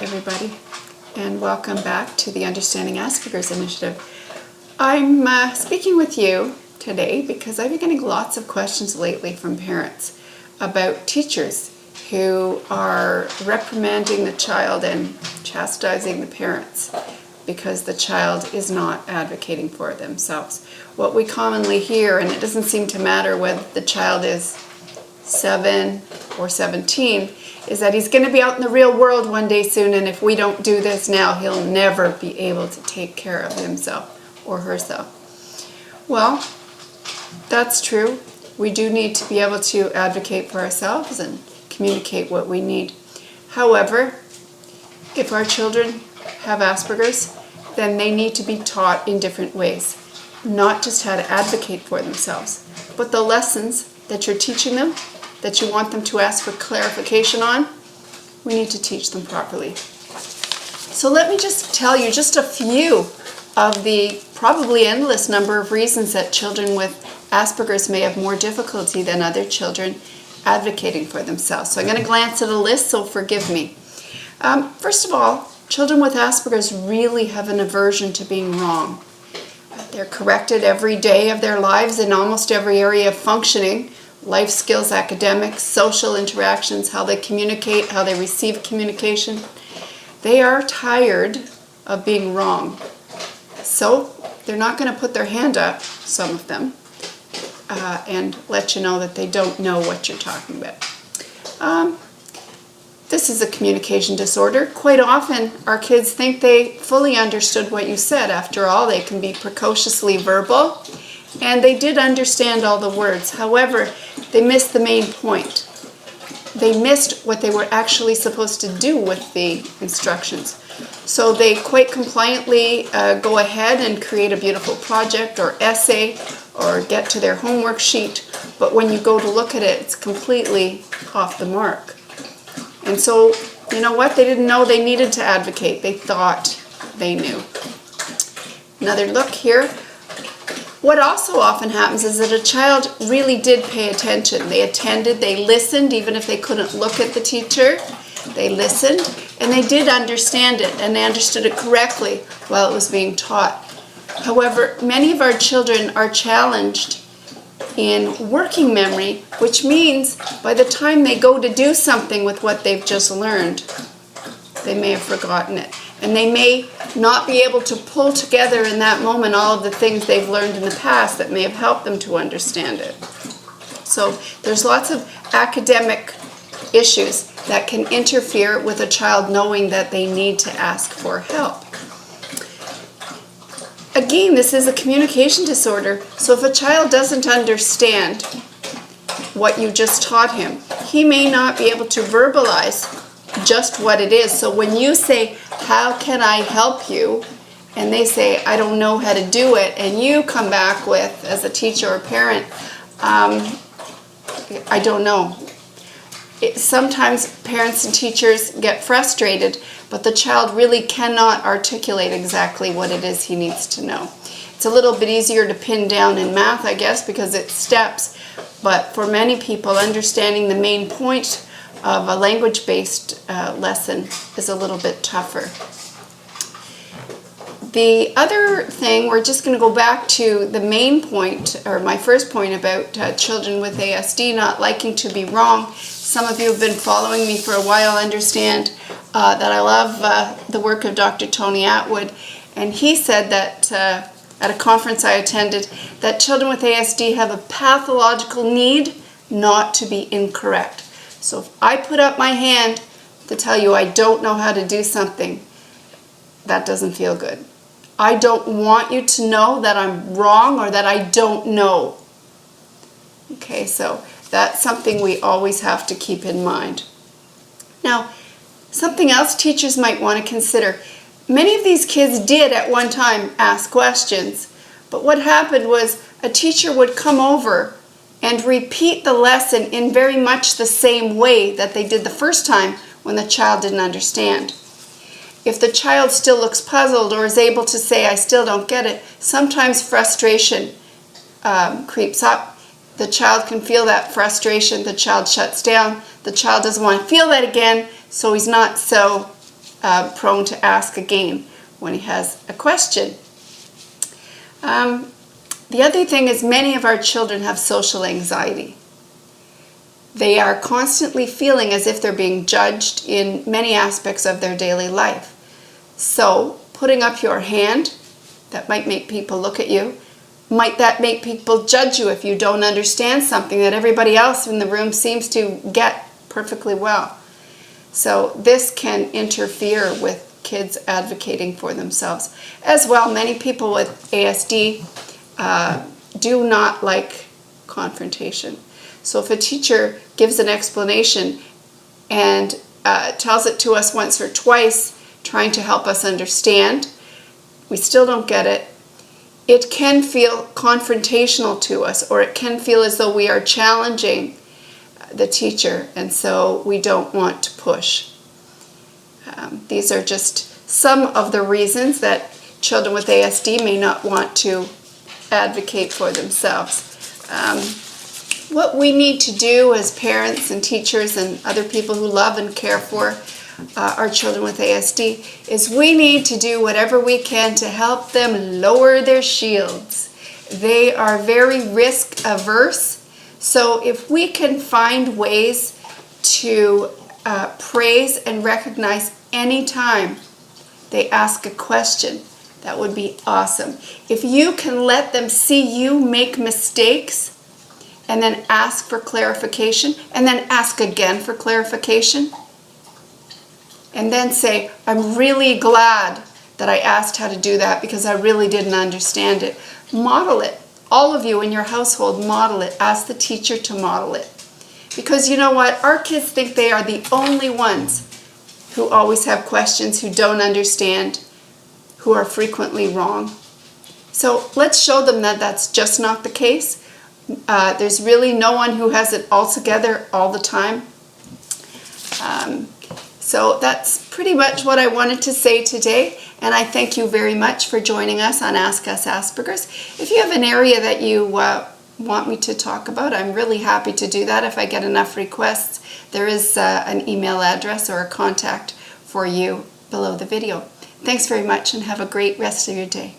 everybody, and welcome back to the Understanding Asperger's Initiative. I'm speaking with you today because I've been getting lots of questions lately from parents about teachers who are reprimanding the child and chastising the parents because the child is not advocating for themselves. What we commonly hear, and it doesn't seem to matter whether the child is 7 or 17, is that he's going to be out in the real world one day soon, and if we don't do this now, he'll never be able to take care of himself or herself. Well, that's true. We do need to be able to advocate for ourselves and communicate what we need. However, if our children have Asperger's, then they need to be taught in different ways. Not just how to advocate for themselves, but the lessons that you're teaching them, that you want them to ask for clarification on, we need to teach them properly. So let me just tell you just a few of the probably endless number of reasons that children with Asperger's may have more difficulty than other children advocating for themselves. So I'm going to glance at a list, so forgive me. First of all, children with Asperger's really have an aversion to being wrong. They're corrected every day of their lives in almost every area of functioning: life skills, academics, social interactions, how they communicate, how they receive communication. They are tired of being wrong. So they're not going to put their hand up, some of them, and let you know that they don't know what you're talking about. This is a communication disorder. Quite often, our kids think they fully understood what you said. After all, they can be precociously verbal, and they did understand all the words. However, they missed the main point. They missed what they were actually supposed to do with the instructions. So they quite compliantly go ahead and create a beautiful project or essay or get to their homework sheet, but when you go to look at it, it's completely off the mark. And so, you know what? They didn't know they needed to advocate. They thought they knew. Another look here. What also often happens is that a child really did pay attention. They attended, they listened, even if they couldn't look at the teacher. They listened, and they did understand it, and they understood it correctly while it was being taught. However, many of our children are challenged in working memory, which means by the time they go to do something with what they've just learned, they may have forgotten it. And they may not be able to pull together in that moment all of the things they've learned in the past that may have helped them to understand it. So there's lots of academic issues that can interfere with a child knowing that they need to ask for help. Again, this is a communication disorder, so if a child doesn't understand what you just taught him, he may not be able to verbalize just what it is. So when you say, "How can I help you?" and they say, "I don't know how to do it," and you come back with, as a teacher or parent, "I don't know." Sometimes parents and teachers get frustrated, but the child really cannot articulate exactly what it is he needs to know. It's a little bit easier to pin down in math, I guess, because it's steps, but for many people, understanding the main point of a language-based lesson is a little bit tougher. The other thing, we're just going to go back to the main point, or my first point about children with ASD not liking to be wrong. Some of you have been following me for a while, understand that I love the work of Dr. Tony Atwood, and he said that at a conference I attended, that children with ASD have a pathological need not to be incorrect. So if I put up my hand to tell you I don't know how to do something, that doesn't feel good. I don't want you to know that I'm wrong or that I don't know. Okay, so that's something we always have to keep in mind. Now, something else teachers might want to consider. Many of these kids did at one time ask questions, but what happened was a teacher would come over and repeat the lesson in very much the same way that they did the first time when the child didn't understand. If the child still looks puzzled or is able to say, "I still don't get it," sometimes frustration creeps up. The child can feel that frustration. The child shuts down. The child doesn't want to feel that again, so he's not so prone to ask again when he has a question. The other thing is many of our children have social anxiety. They are constantly feeling as if they're being judged in many aspects of their daily life. So putting up your hand, that might make people look at you. Might that make people judge you if you don't understand something that everybody else in the room seems to get perfectly well? So this can interfere with kids advocating for themselves. As well, many people with ASD do not like confrontation. So if a teacher gives an explanation and tells it to us once or twice, trying to help us understand, we still don't get it, it can feel confrontational to us, or it can feel as though we are challenging the teacher, and so we don't want to push. These are just some of the reasons that children with ASD may not want to advocate for themselves. What we need to do as parents and teachers and other people who love and care for our children with ASD is we need to do whatever we can to help them lower their shields. They are very risk averse, so if we can find ways to praise and recognize any time they ask a question, that would be awesome. If you can let them see you make mistakes and then ask for clarification and then ask again for clarification and then say, I'm really glad that I asked how to do that because I really didn't understand it. Model it. All of you in your household, model it. Ask the teacher to model it. Because you know what? Our kids think they are the only ones who always have questions, who don't understand, who are frequently wrong. So let's show them that that's just not the case. There's really no one who has it all together all the time. So that's pretty much what I wanted to say today, and I thank you very much for joining us on Ask Us Asperger's. If you have an area that you want me to talk about, I'm really happy to do that if I get enough requests. There is an email address or a contact for you below the video. Thanks very much and have a great rest of your day.